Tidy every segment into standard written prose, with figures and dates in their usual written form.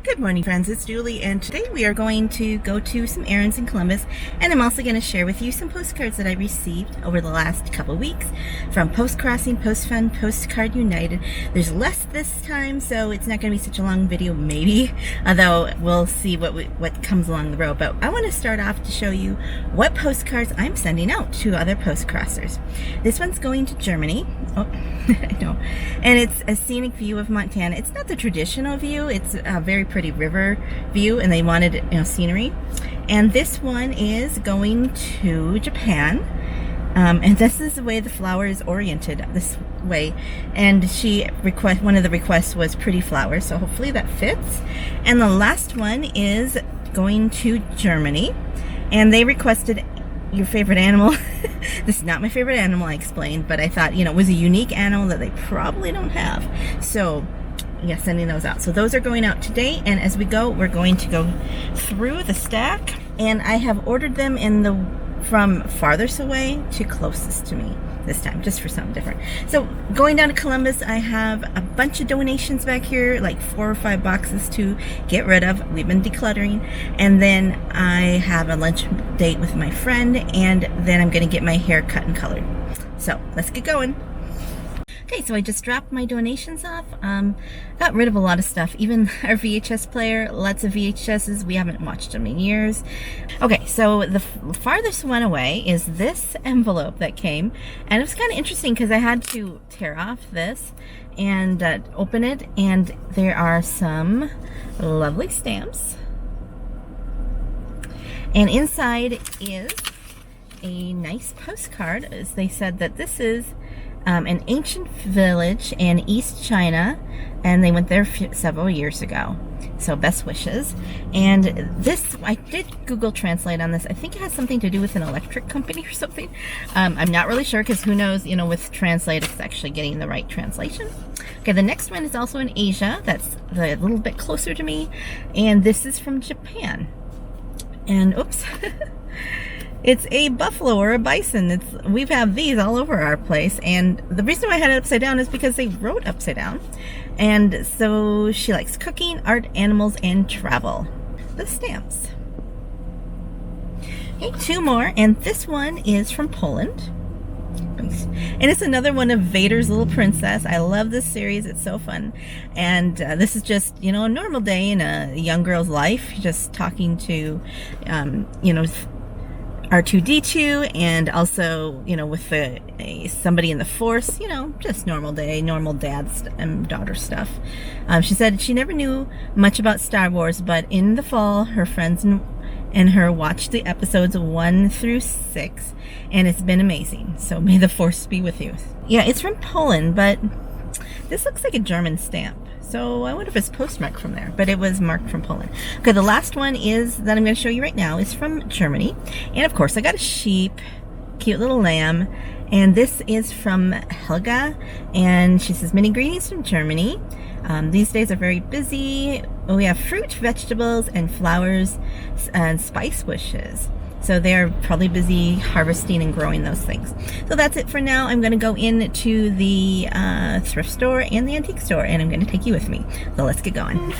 Good morning, friends. It's Julie, and today we are going to go to some errands in Columbus, and I'm also going to share with you some postcards that I received over the last couple weeks from Postcrossing, Postfun, Postcard United. There's less this time, so it's not going to be such a long video, maybe, although we'll see what comes along the road. But I want to start off to show you what postcards I'm sending out to other postcrossers. This one's going to Germany. Oh, I know. And it's a scenic view of Montana. It's not the traditional view. It's a very pretty river view, and they wanted, scenery. And this one is going to Japan. And this is the way the flower is oriented, this way. And one of the requests was pretty flowers, so hopefully that fits. And the last one is going to Germany, and they requested your favorite animal. This is not my favorite animal, I explained, but I thought, it was a unique animal that they probably don't have. So yeah, sending those out. So those are going out today, and as we go, we're going to go through the stack, and I have ordered them from farthest away to closest to me this time, just for something different. So going down to Columbus, I have a bunch of donations back here, like 4 or 5 boxes to get rid of. We've been decluttering, and then I have a lunch date with my friend, and then I'm going to get my hair cut and colored. So let's get going. Okay, so I just dropped my donations off. Got rid of a lot of stuff, even our VHS player, lots of VHSs. We haven't watched them in years. Okay, so the farthest one away is this envelope that came, and it was kind of interesting because I had to tear off this and open it, and there are some lovely stamps. And inside is a nice postcard. As they said that this is an ancient village in East China, and they went there several years ago. So best wishes. And this, I did Google Translate on this. I think it has something to do with an electric company or something. I'm not really sure, because who knows, with Translate, it's actually getting the right translation. Okay, the next one is also in Asia. That's a little bit closer to me. And this is from Japan. And oops. It's a buffalo or a bison. We have these all over our place, and the reason why I had it upside down is because they wrote upside down. And so she likes cooking, art, animals, and travel. The stamps. Okay, 2 more, and this one is from Poland. And it's another one of Vader's Little Princess. I love this series. It's so fun. And this is just, a normal day in a young girl's life, just talking to, R2-D2, and also, with somebody in the Force, just normal day, normal dad and daughter stuff. She said she never knew much about Star Wars, but in the fall, her friends and her watched the episodes 1 through 6, and it's been amazing. So may the Force be with you. Yeah, it's from Poland, but this looks like a German stamp. So I wonder if it's postmarked from there, but it was marked from Poland. Okay, the last one that I'm going to show you right now is from Germany. And of course, I got a sheep, cute little lamb. And this is from Helga. And she says, many greetings from Germany. These days are very busy. We have fruit, vegetables, and flowers and spice wishes. So they're probably busy harvesting and growing those things. So that's it for now. I'm going to go into the thrift store and the antique store, and I'm going to take you with me. So let's get going.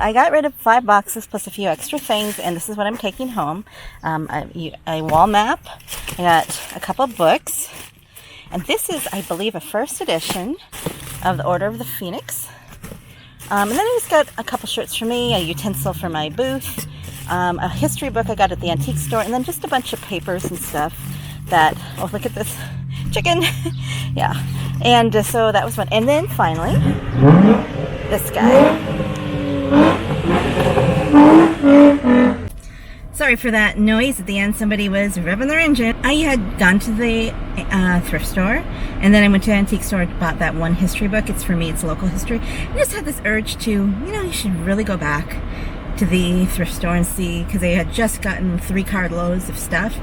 I got rid of 5 boxes plus a few extra things, and this is what I'm taking home. A wall map. I got a couple books. And this is, I believe, a first edition of the Order of the Phoenix. And then I just got a couple shirts for me, a utensil for my booth, a history book I got at the antique store, and then just a bunch of papers and stuff that, oh, look at this chicken. Yeah. And so that was fun. And then finally, this guy. Sorry for that noise at the end. Somebody was revving their engine. I had gone to the thrift store, and then I went to the antique store and bought that one history book. It's for me, it's local history. I just had this urge to, you should really go back to the thrift store and see, because they had just gotten 3 carloads of stuff,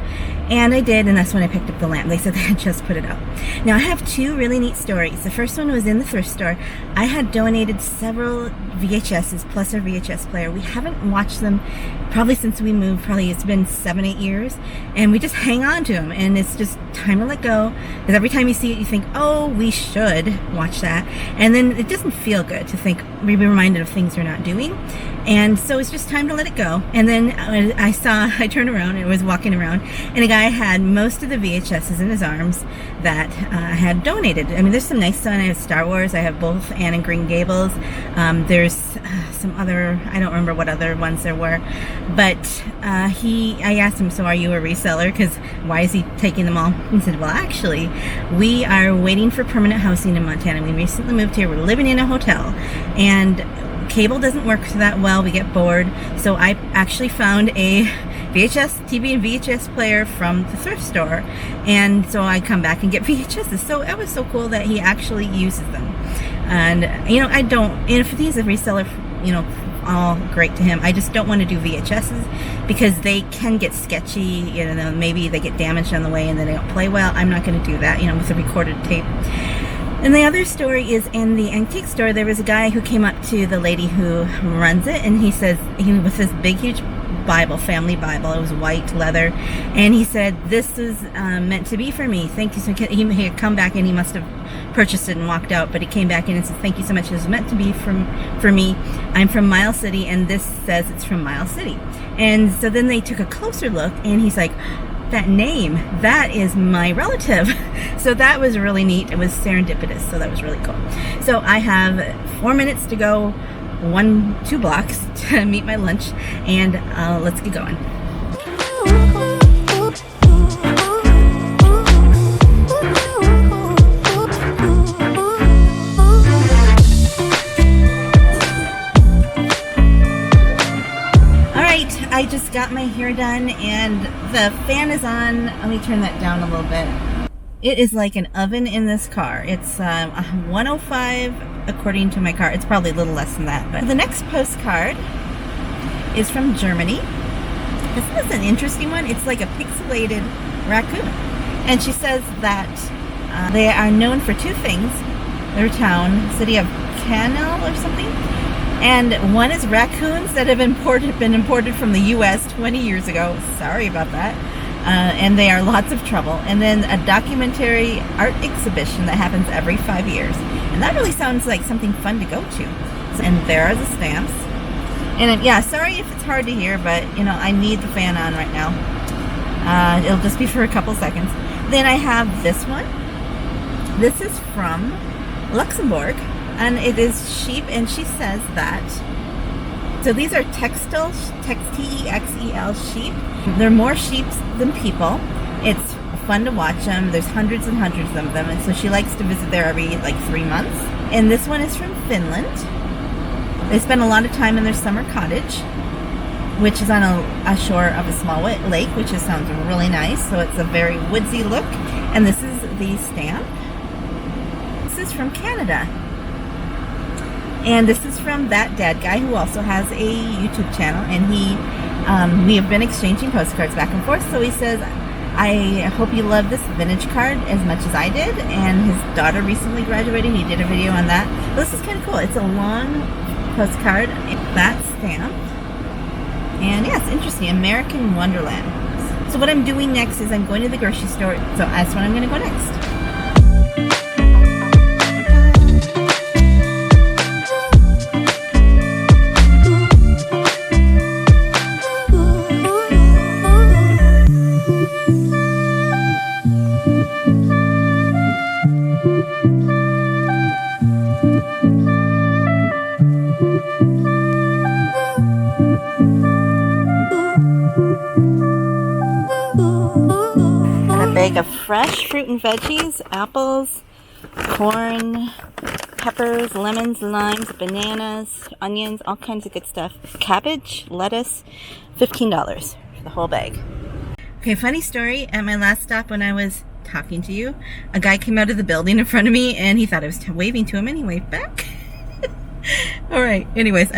and I did, and that's when I picked up the lamp. They said they had just put it up. Now I have 2 really neat stories. The first one was in the thrift store. I had donated several VHSs plus a VHS player. We haven't watched them probably since we moved. Probably it's been 7-8 years, and we just hang on to them, and it's just time to let go, because every time you see it you think, oh, we should watch that, and then it doesn't feel good to think, be reminded of things you're not doing. And so it's just time to let it go. And then I turned around and was walking around, and a guy had most of the VHSs in his arms that I had donated. I mean, there's some nice stuff. I have Star Wars. I have both Anne and Green Gables. There's some other, I don't remember what other ones there were. But I asked him, so are you a reseller? Because why is he taking them all? He said, well, actually, we are waiting for permanent housing in Montana. We recently moved here. We're living in a hotel, and cable doesn't work that well. We get bored. So I actually found a VHS TV and VHS player from the thrift store, and so I come back and get VHSs. So it was so cool that he actually uses them. And I don't, if he's a reseller, all great to him. I just don't want to do VHSs because they can get sketchy. Maybe they get damaged on the way and then they don't play well. I'm not going to do that, with a recorded tape. And the other story is in the antique store. There was a guy who came up to the lady who runs it, and he says, with this big, huge Bible, family Bible. It was white leather, and he said, "This is meant to be for me. Thank you." So he had come back, and he must have purchased it and walked out. But he came back in and said, "Thank you so much. This is meant to be for me. I'm from Miles City, and this says it's from Miles City." And so then they took a closer look, and he's like, that name, that is my relative. So that was really neat. It was serendipitous, so that was really cool. So I have 4 minutes to go, 2 blocks to meet my lunch, and let's get going. I just got my hair done, and the fan is on. Let me turn that down a little bit. It is like an oven in this car. It's 105 according to my car. It's probably a little less than that. But the next postcard is from Germany. This is an interesting one. It's like a pixelated raccoon. And she says that they are known for 2 things. Their town, city of Canal or something. And one is raccoons that have been imported from the U.S. 20 years ago. Sorry about that. And they are lots of trouble. And then a documentary art exhibition that happens every 5 years. And that really sounds like something fun to go to. And there are the stamps. And yeah, sorry if it's hard to hear, but I need the fan on right now. It'll just be for a couple seconds. Then I have this one. This is from Luxembourg. And it is sheep, and she says that, so these are Texel sheep. They're more sheep than people. It's fun to watch them. There's hundreds and hundreds of them, and so she likes to visit there every 3 months. And this one is from Finland. They spend a lot of time in their summer cottage, which is on a shore of a small lake, which sounds really nice. So it's a very woodsy look. And this is the stamp. This is from Canada. And this is from that dad guy who also has a YouTube channel, and we have been exchanging postcards back and forth. So he says, I hope you love this vintage card as much as I did, and his daughter recently graduated. He did a video on that. This is kind of cool. It's a long postcard, that stamp, and yeah, it's interesting. American Wonderland. So what I'm doing next is I'm going to the grocery store. So that's when I'm going to go next. bag of fresh fruit and veggies, apples, corn, peppers, lemons, limes, bananas, onions, all kinds of good stuff. Cabbage, lettuce, $15 for the whole bag. Okay, funny story. At my last stop when I was talking to you, a guy came out of the building in front of me and he thought I was waving to him and he waved back. All right, anyways,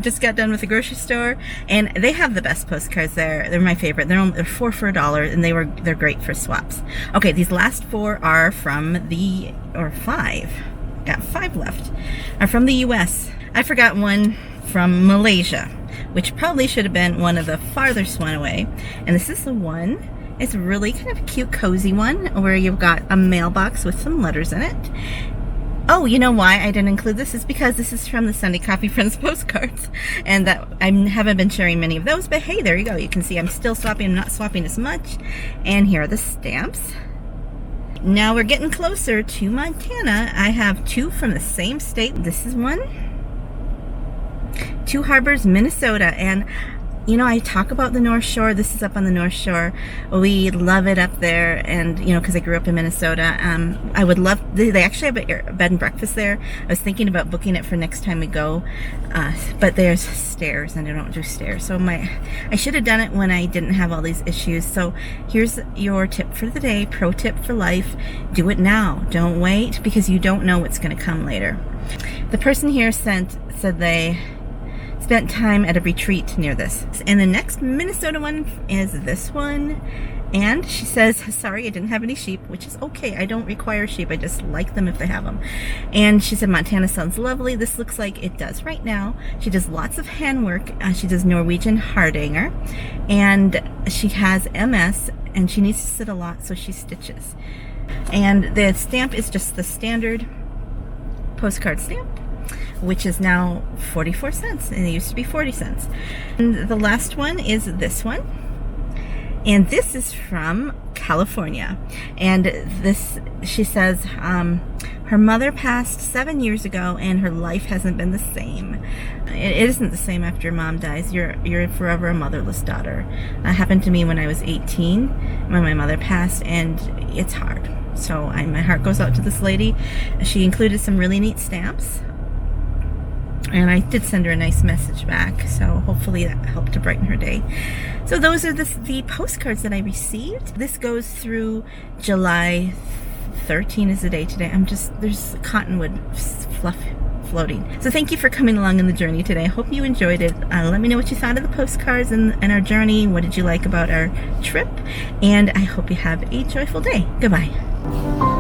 just got done with the grocery store and they have the best postcards there. They're my favorite. They're 4 for $1 and they're great for swaps. Okay, these last 4 are from five. Got 5 left. Are from the US. I forgot one from Malaysia, which probably should have been one of the farthest one away. And this is the one. It's a really kind of cute, cozy one where you've got a mailbox with some letters in it. Oh, you know why I didn't include this is because this is from the Sunday Coffee Friends postcards, and that I haven't been sharing many of those, but hey, there you go. You can see I'm still swapping. I'm not swapping as much. And here are the stamps. Now we're getting closer to Montana. I have 2 from the same state. This is one. 2 Harbors, Minnesota. And you know, I talk about the North Shore. This is up on the North Shore. We love it up there, and you know, because I grew up in Minnesota. I would love. They actually have a bed and breakfast there. I was thinking about booking it for next time we go, but there's stairs, and I don't do stairs. So I should have done it when I didn't have all these issues. So here's your tip for the day. Pro tip for life: do it now. Don't wait, because you don't know what's going to come later. The person here said they spent time at a retreat near this. And the next Minnesota one is this one. And she says, sorry, I didn't have any sheep, which is okay. I don't require sheep. I just like them if they have them. And she said, Montana sounds lovely. This looks like it does right now. She does lots of handwork. She does Norwegian hardanger. And she has MS, and she needs to sit a lot, so she stitches. And the stamp is just the standard postcard stamp, which is now 44 cents, and it used to be 40 cents. And the last one is this one. And this is from California. And this, she says, her mother passed 7 years ago, and her life hasn't been the same. It isn't the same after your mom dies. You're forever a motherless daughter. It happened to me when I was 18, when my mother passed, and it's hard. So my heart goes out to this lady. She included some really neat stamps. And I did send her a nice message back, so hopefully that helped to brighten her day. So those are the postcards that I received. This goes through July 13 is the day today. There's cottonwood fluff floating. So thank you for coming along on the journey today. I hope you enjoyed it. Let me know what you thought of the postcards and our journey. What did you like about our trip? And I hope you have a joyful day. Goodbye.